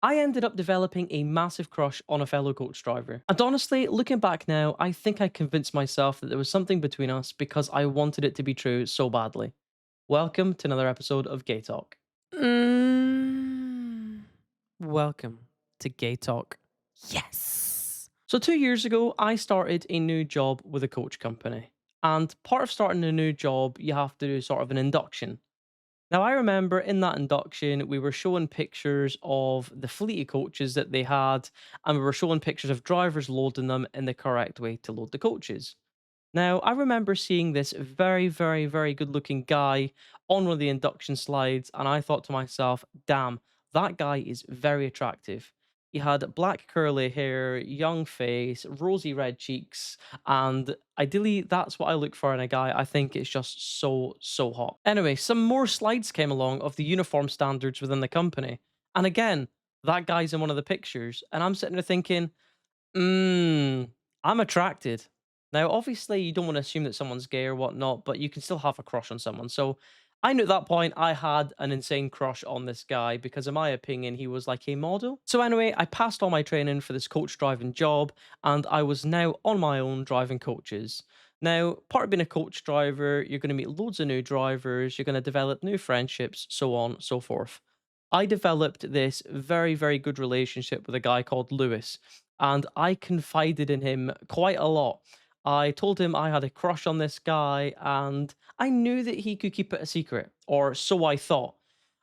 I ended up developing a massive crush on a fellow coach driver. And honestly, looking back now, I think I convinced myself that there was something between us because I wanted it to be true so badly. Welcome to another episode of Gay Talk. Mm. Welcome to Gay Talk. Yes. So, 2 years ago, I started a new job with a coach company. And part of starting a new job, you have to do sort of an induction. Now, I remember in that induction, we were showing pictures of the fleet of coaches that they had, and we were showing pictures of drivers loading them in the correct way to load the coaches. Now, I remember seeing this very, very, very good looking guy on one of the induction slides, and I thought to myself, damn, that guy is very attractive. He had black curly hair, young face, rosy red cheeks, and ideally, that's what I look for in a guy. I think it's just so, so hot. Anyway, some more slides came along of the uniform standards within the company. And again, that guy's in one of the pictures, and I'm sitting there thinking, I'm attracted. Now, obviously, you don't want to assume that someone's gay or whatnot, but you can still have a crush on someone. So I knew at that point I had an insane crush on this guy because, in my opinion, he was like a model. So, anyway, I passed all my training for this coach driving job, and I was now on my own driving coaches. Now, part of being a coach driver, you're going to meet loads of new drivers, you're going to develop new friendships, so on, so forth. I developed this very, very good relationship with a guy called Lewis, and I confided in him quite a lot. I told him I had a crush on this guy, and I knew that he could keep it a secret, or so I thought.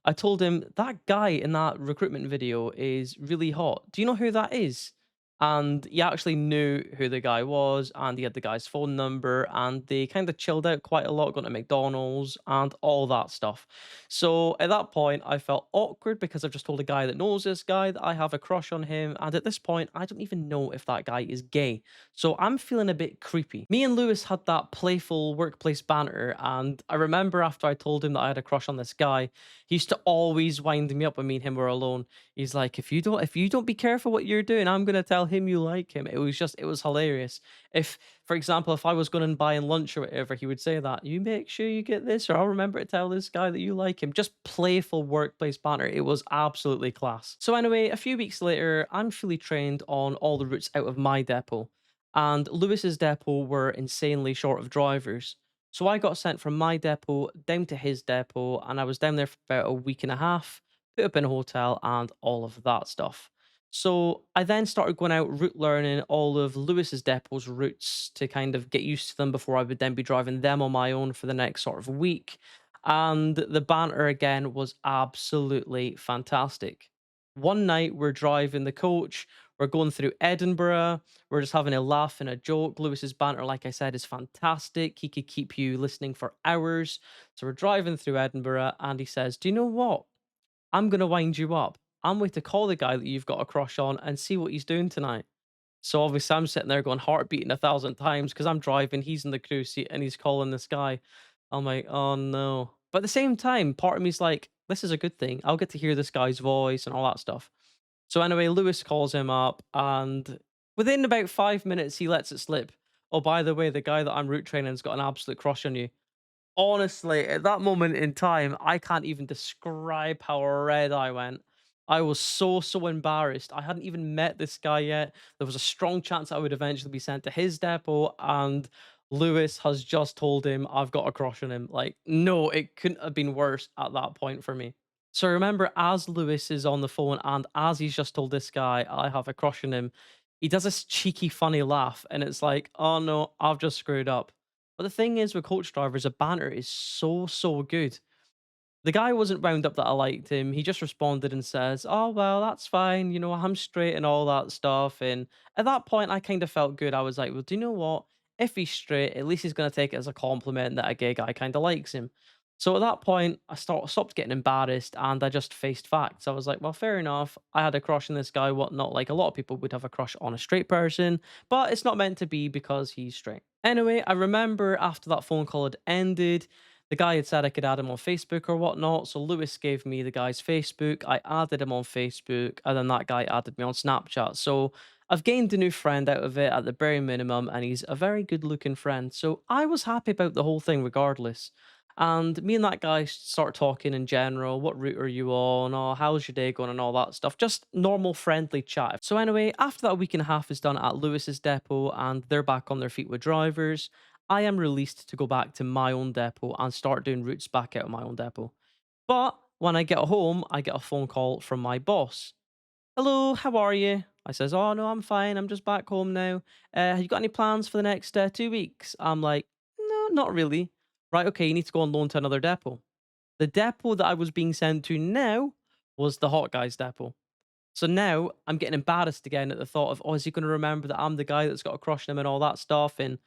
I told him that guy in that recruitment video is really hot. Do you know who that is? And he actually knew who the guy was, and he had the guy's phone number, and they kind of chilled out quite a lot, going to McDonald's and all that stuff. So at that point, I felt awkward because I've just told a guy that knows this guy that I have a crush on him. And at this point, I don't even know if that guy is gay. So I'm feeling a bit creepy. Me and Lewis had that playful workplace banter. And I remember after I told him that I had a crush on this guy, he used to always wind me up when me and him were alone. He's like, if you don't be careful what you're doing, I'm gonna tell him you like him. It was hilarious. If, for example, if I was going and buying lunch or whatever, he would say that, you make sure you get this, or I'll remember to tell this guy that you like him. Just playful workplace banter. It was absolutely class. So, anyway, a few weeks later, I'm fully trained on all the routes out of my depot, and Lewis's depot were insanely short of drivers. So, I got sent from my depot down to his depot, and I was down there for about a week and a half, put up in a hotel, and all of that stuff. So I then started going out route learning all of Lewis's depot's routes to kind of get used to them before I would then be driving them on my own for the next sort of week. And the banter again was absolutely fantastic. One night we're driving the coach, we're going through Edinburgh, we're just having a laugh and a joke. Lewis's banter, like I said, is fantastic. He could keep you listening for hours. So we're driving through Edinburgh and he says, do you know what? I'm gonna wind you up. I'm going to call the guy that you've got a crush on and see what he's doing tonight. So obviously I'm sitting there going heart beating 1,000 times because I'm driving, he's in the crew seat and he's calling this guy. I'm like, oh no. But at the same time, part of me's like, this is a good thing. I'll get to hear this guy's voice and all that stuff. So anyway, Lewis calls him up and within about 5 minutes he lets it slip. Oh, by the way, the guy that I'm route training's got an absolute crush on you. Honestly, at that moment in time, I can't even describe how red I went. I was so, so embarrassed. I hadn't even met this guy yet. There was a strong chance I would eventually be sent to his depot, and Lewis has just told him I've got a crush on him. Like, no, it couldn't have been worse at that point for me. So remember, as Lewis is on the phone and as he's just told this guy I have a crush on him, he does this cheeky, funny laugh, and it's like, oh no, I've just screwed up. But the thing is with coach drivers, a banter is so, so good. The guy wasn't wound up that I liked him. He just responded and says, oh, well, that's fine. You know, I'm straight and all that stuff. And at that point, I kind of felt good. I was like, well, do you know what? If he's straight, at least he's going to take it as a compliment that a gay guy kind of likes him. So at that point, stopped getting embarrassed and I just faced facts. I was like, well, fair enough. I had a crush on this guy, whatnot. Like a lot of people would have a crush on a straight person, but it's not meant to be because he's straight. Anyway, I remember after that phone call had ended, the guy had said I could add him on Facebook or whatnot. So Lewis gave me the guy's Facebook. I added him on Facebook, and then that guy added me on Snapchat. So I've gained a new friend out of it at the very minimum, and he's a very good looking friend. So I was happy about the whole thing regardless. And me and that guy start talking in general. What route are you on? Oh, how's your day going? And all that stuff. Just normal, friendly chat. So, anyway, after that week and a half is done at Lewis's depot and they're back on their feet with drivers, I am released to go back to my own depot and start doing routes back out of my own depot. But when I get home, I get a phone call from my boss. Hello, how are you? I says, oh no, I'm fine. I'm just back home now. Have you got any plans for the next 2 weeks? I'm like, no, not really. Right, okay, you need to go on loan to another depot. The depot that I was being sent to now was the hot guy's depot. So now I'm getting embarrassed again at the thought of, oh, is he going to remember that I'm the guy that's got a crush on him and all that stuff? And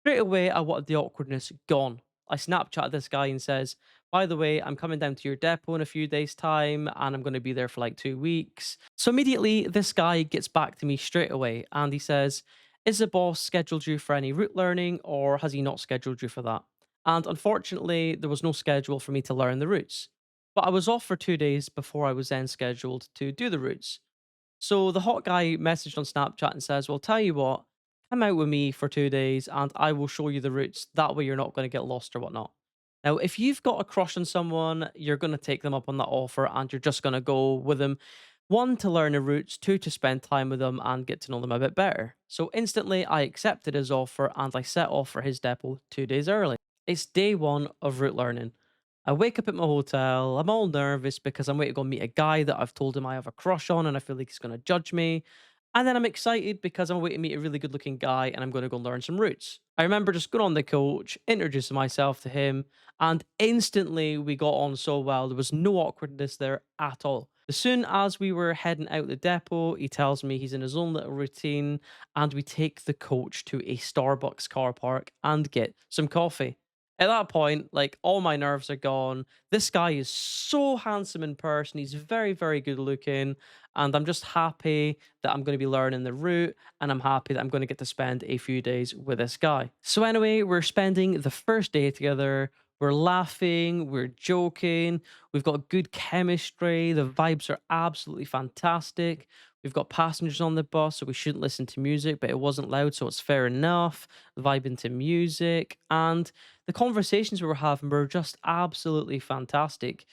straight away, I wanted the awkwardness gone. I Snapchat this guy and says, by the way, I'm coming down to your depot in a few days' time and I'm going to be there for like 2 weeks. So immediately, this guy gets back to me straight away and he says, is the boss scheduled you for any route learning or has he not scheduled you for that? And unfortunately, there was no schedule for me to learn the routes. But I was off for 2 days before I was then scheduled to do the routes. So the hot guy messaged on Snapchat and says, well, tell you what, come out with me for 2 days and I will show you the routes. That way you're not going to get lost or whatnot. Now, if you've got a crush on someone, you're going to take them up on that offer and you're just going to go with them. One, to learn the routes, two, to spend time with them and get to know them a bit better. So instantly, I accepted his offer and I set off for his depot 2 days early. It's day one of route learning. I wake up at my hotel. I'm all nervous because I'm waiting to go meet a guy that I've told him I have a crush on and I feel like he's going to judge me. And then I'm excited because I'm waiting to meet a really good looking guy and I'm going to go learn some routes. I remember just going on the coach, introducing myself to him, and instantly we got on so well. There was no awkwardness there at all. As soon as we were heading out the depot, he tells me he's in his own little routine and we take the coach to a Starbucks car park and get some coffee. At that point, like all my nerves are gone. This guy is so handsome in person. He's very, very good looking. And I'm just happy that I'm going to be learning the route. And I'm happy that I'm going to get to spend a few days with this guy. So, anyway, we're spending the first day together. We're laughing, we're joking, we've got good chemistry. The vibes are absolutely fantastic. We've got passengers on the bus, so we shouldn't listen to music, but it wasn't loud, so it's fair enough. Vibing to music. And the conversations we were having were just absolutely fantastic.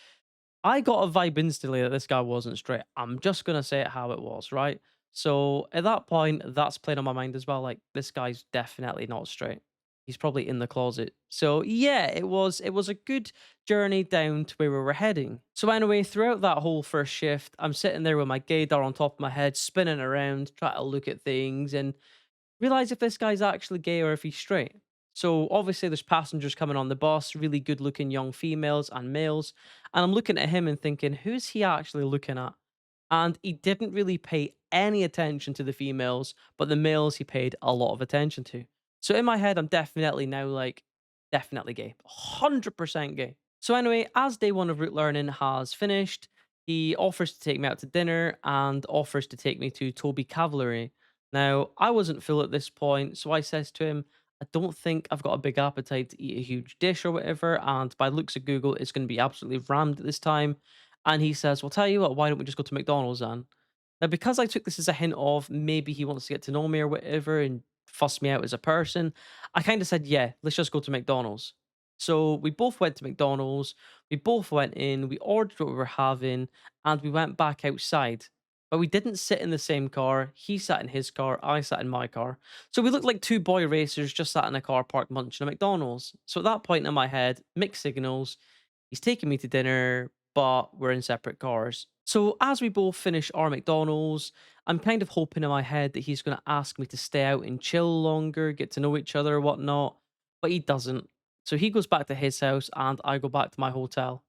I got a vibe instantly that this guy wasn't straight. I'm just gonna say it how it was, right? So at that point, that's playing on my mind as well. Like, this guy's definitely not straight. He's probably in the closet. So yeah, it was a good journey down to where we were heading. So anyway, throughout that whole first shift, I'm sitting there with my gaydar on top of my head, spinning around, trying to look at things, and realize if this guy's actually gay or if he's straight. So obviously there's passengers coming on the bus, really good looking young females and males. And I'm looking at him and thinking, who's he actually looking at? And he didn't really pay any attention to the females, but the males he paid a lot of attention to. So in my head, I'm definitely now like, definitely gay, 100% gay. So anyway, as day one of route learning has finished, he offers to take me out to dinner and offers to take me to Toby Cavalry. Now, I wasn't full at this point, so I says to him, I don't think I've got a big appetite to eat a huge dish or whatever, and by the looks of Google, it's going to be absolutely rammed at this time. And he says, well, tell you what, why don't we just go to McDonald's then? Now, because I took this as a hint of maybe he wants to get to know me or whatever and fuss me out as a person, I kind of said, yeah, let's just go to McDonald's. So we both went to McDonald's, we both went in, we ordered what we were having, and we went back outside. But we didn't sit in the same car. He sat in his car, I sat in my car. So we looked like two boy racers just sat in a car park munching at McDonald's. So at that point in my head, mixed signals. He's taking me to dinner, but we're in separate cars. So as we both finish our McDonald's, I'm kind of hoping in my head that he's going to ask me to stay out and chill longer, get to know each other, whatnot. But he doesn't. So he goes back to his house and I go back to my hotel.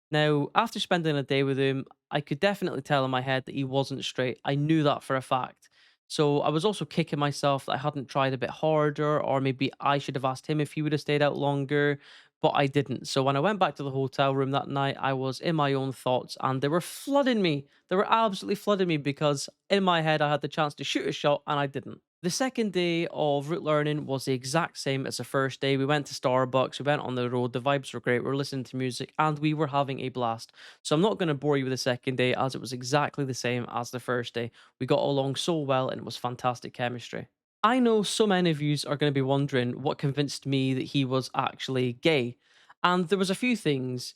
Now, after spending a day with him, I could definitely tell in my head that he wasn't straight. I knew that for a fact. So I was also kicking myself that I hadn't tried a bit harder, or maybe I should have asked him if he would have stayed out longer, but I didn't. So when I went back to the hotel room that night, I was in my own thoughts and they were flooding me. They were absolutely flooding me because in my head I had the chance to shoot a shot and I didn't. The second day of route learning was the exact same as the first day. We went to Starbucks, we went on the road, the vibes were great, we were listening to music, and we were having a blast. So I'm not going to bore you with the second day as it was exactly the same as the first day. We got along so well and it was fantastic chemistry. I know so many of you are going to be wondering what convinced me that he was actually gay. And there was a few things.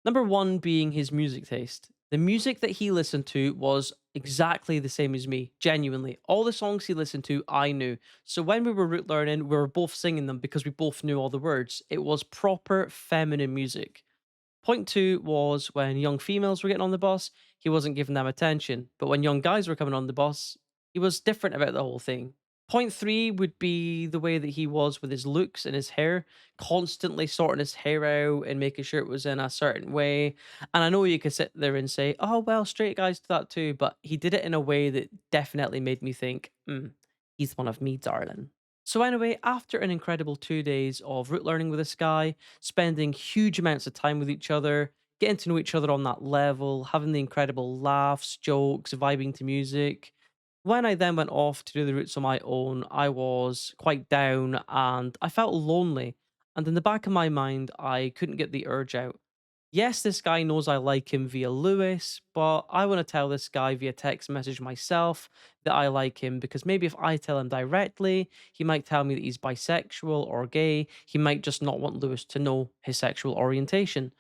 Number one being his music taste. The music that he listened to was exactly the same as me, genuinely. All the songs he listened to, I knew. So when we were root learning, we were both singing them because we both knew all the words. It was proper feminine music. Point two was when young females were getting on the bus, he wasn't giving them attention. But when young guys were coming on the bus, he was different about the whole thing. Point three would be the way that he was with his looks and his hair, constantly sorting his hair out and making sure it was in a certain way. And I know you could sit there and say, oh, well, straight guys do that too. But he did it in a way that definitely made me think, he's one of me, darling. So, anyway, after an incredible 2 days of root learning with this guy, spending huge amounts of time with each other, getting to know each other on that level, having the incredible laughs, jokes, vibing to music. When I then went off to do the routes on my own, I was quite down and I felt lonely. And in the back of my mind, I couldn't get the urge out. Yes, this guy knows I like him via Lewis, but I want to tell this guy via text message myself that I like him because maybe if I tell him directly, he might tell me that he's bisexual or gay. He might just not want Lewis to know his sexual orientation.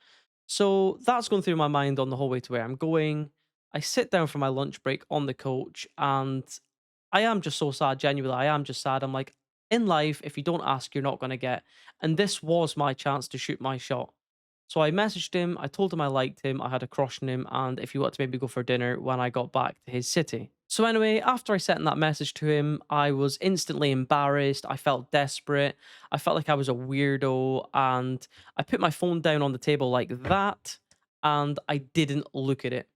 So that's going through my mind on the whole way to where I'm going. I sit down for my lunch break on the coach and I am just so sad, genuinely. I am just sad. I'm like, in life, if you don't ask, you're not going to get. And this was my chance to shoot my shot. So I messaged him, I told him I liked him, I had a crush on him, and if he wanted to maybe go for dinner when I got back to his city. So anyway, after I sent that message to him, I was instantly embarrassed. I felt desperate. I felt like I was a weirdo, and I put my phone down on the table like that, and I didn't look at it.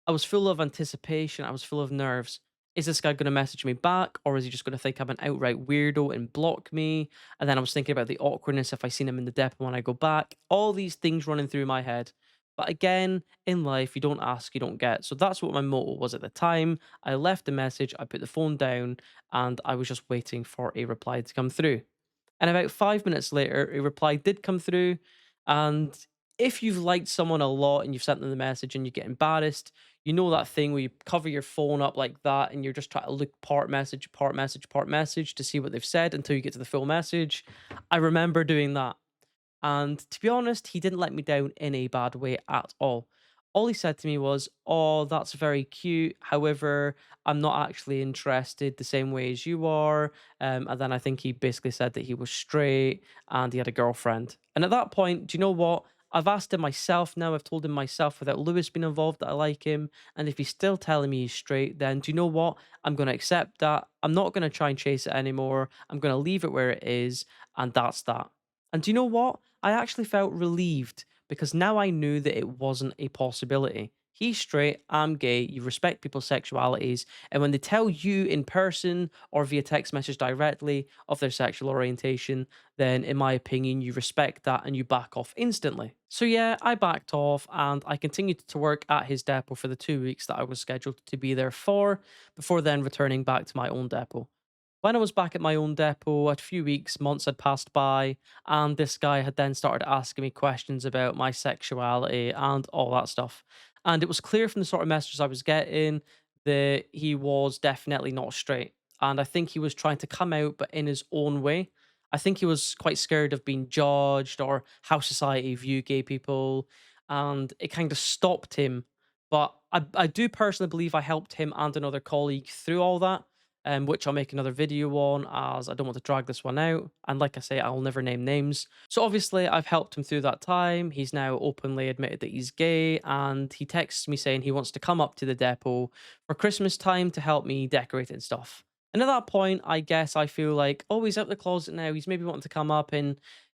I was full of anticipation. I was full of nerves. Is this guy going to message me back, or is he just going to think I'm an outright weirdo and block me? And then I was thinking about the awkwardness if I seen him in the depot when I go back. All these things running through my head. But again, in life, you don't ask, you don't get. So that's what my motto was at the time. I left a message, I put the phone down, and I was just waiting for a reply to come through. And about 5 minutes later, a reply did come through. And if you've liked someone a lot and you've sent them the message and you get embarrassed, you know that thing where you cover your phone up like that and you're just trying to look part message, part message, part message to see what they've said until you get to the full message. I remember doing that. And to be honest, he didn't let me down in a bad way at all. All he said to me was, oh, that's very cute. However, I'm not actually interested the same way as you are. And then I think he basically said that he was straight and he had a girlfriend. And at that point, do you know what? I've asked him myself now. I've told him myself without Lewis being involved that I like him. And if he's still telling me he's straight, then do you know what? I'm going to accept that. I'm not going to try and chase it anymore. I'm going to leave it where it is. And that's that. And do you know what? I actually felt relieved because now I knew that it wasn't a possibility. He's straight, I'm gay, you respect people's sexualities, and when they tell you in person or via text message directly of their sexual orientation, then in my opinion, you respect that and you back off instantly. So yeah, I backed off and I continued to work at his depot for the 2 weeks that I was scheduled to be there for, before then returning back to my own depot. When I was back at my own depot, a few weeks, months had passed by, and this guy had then started asking me questions about my sexuality and all that stuff. And it was clear from the sort of messages I was getting that he was definitely not straight. And I think he was trying to come out, but in his own way. I think he was quite scared of being judged or how society view gay people. And it kind of stopped him. But I do personally believe I helped him and another colleague through all that, which I'll make another video on as I don't want to drag this one out. And like I say, I'll never name names. So obviously, I've helped him through that time. He's now openly admitted that he's gay, and he texts me saying he wants to come up to the depot for Christmas time to help me decorate and stuff. And at that point, I guess I feel like, oh, he's out the closet now. He's maybe wanting to come up and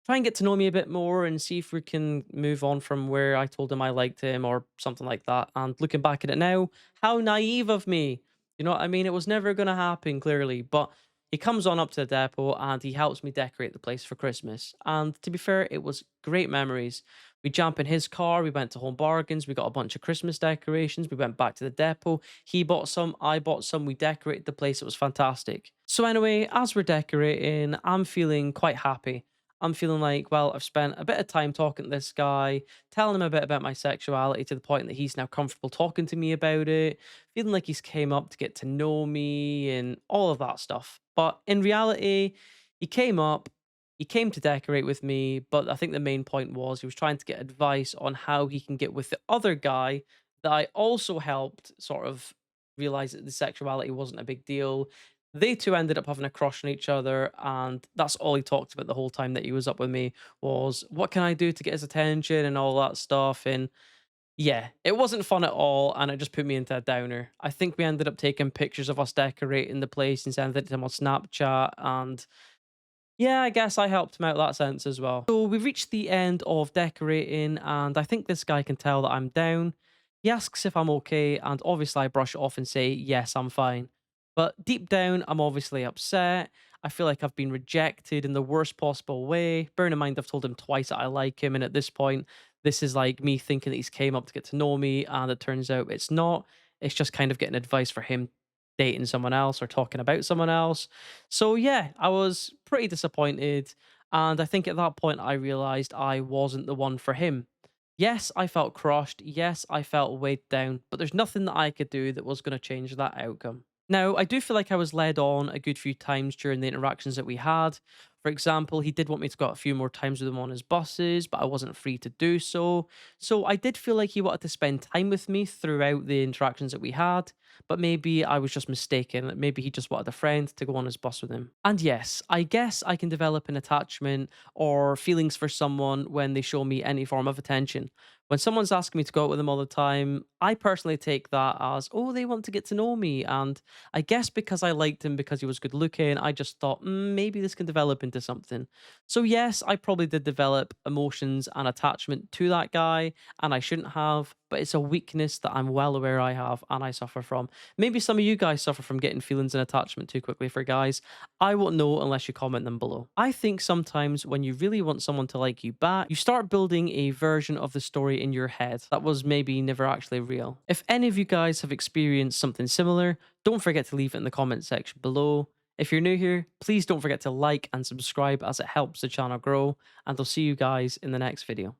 try and get to know me a bit more and see if we can move on from where I told him I liked him or something like that. And looking back at it now, how naive of me. You know what I mean? It was never going to happen, clearly. But he comes on up to the depot and he helps me decorate the place for Christmas. And to be fair, it was great memories. We jump in his car, we went to Home Bargains, we got a bunch of Christmas decorations, we went back to the depot. He bought some, I bought some, we decorated the place. It was fantastic. So, anyway, as we're decorating, I'm feeling quite happy. I'm feeling like, well, I've spent a bit of time talking to this guy, telling him a bit about my sexuality to the point that he's now comfortable talking to me about it, feeling like he's came up to get to know me and all of that stuff. But in reality, he came up. He came to decorate with me, but I think the main point was he was trying to get advice on how he can get with the other guy that I also helped sort of realize that the sexuality wasn't a big deal. They two ended up having a crush on each other, and that's all he talked about the whole time that he was up with me was what can I do to get his attention and all that stuff. And yeah, it wasn't fun at all, and it just put me into a downer. I think we ended up taking pictures of us decorating the place and sending it to him on Snapchat, and yeah, I guess I helped him out that sense as well. So we've reached the end of decorating, and I think this guy can tell that I'm down. He asks if I'm okay, and obviously I brush it off and say, yes, I'm fine. But deep down, I'm obviously upset. I feel like I've been rejected in the worst possible way. Bearing in mind, I've told him twice that I like him, and at this point, this is like me thinking that he's came up to get to know me, and it turns out it's not. It's just kind of getting advice for him dating someone else or talking about someone else. So yeah, I was pretty disappointed. And I think at that point, I realized I wasn't the one for him. Yes, I felt crushed. Yes, I felt weighed down, but there's nothing that I could do that was going to change that outcome. Now, I do feel like I was led on a good few times during the interactions that we had. For example, he did want me to go out a few more times with him on his buses, but I wasn't free to do so. So I did feel like he wanted to spend time with me throughout the interactions that we had, but maybe I was just mistaken. Maybe he just wanted a friend to go on his bus with him. And yes, I guess I can develop an attachment or feelings for someone when they show me any form of attention. When someone's asking me to go out with them all the time, I personally take that as, oh, they want to get to know me. And I guess because I liked him because he was good looking, I just thought, maybe this can develop into something. So, yes, I probably did develop emotions and attachment to that guy, and I shouldn't have, but it's a weakness that I'm well aware I have and I suffer from. Maybe some of you guys suffer from getting feelings and attachment too quickly for guys. I won't know unless you comment them below. I think sometimes when you really want someone to like you back, you start building a version of the story in your head that was maybe never actually real. If any of you guys have experienced something similar, don't forget to leave it in the comment section below. If you're new here, please don't forget to like and subscribe as it helps the channel grow, and I'll see you guys in the next video.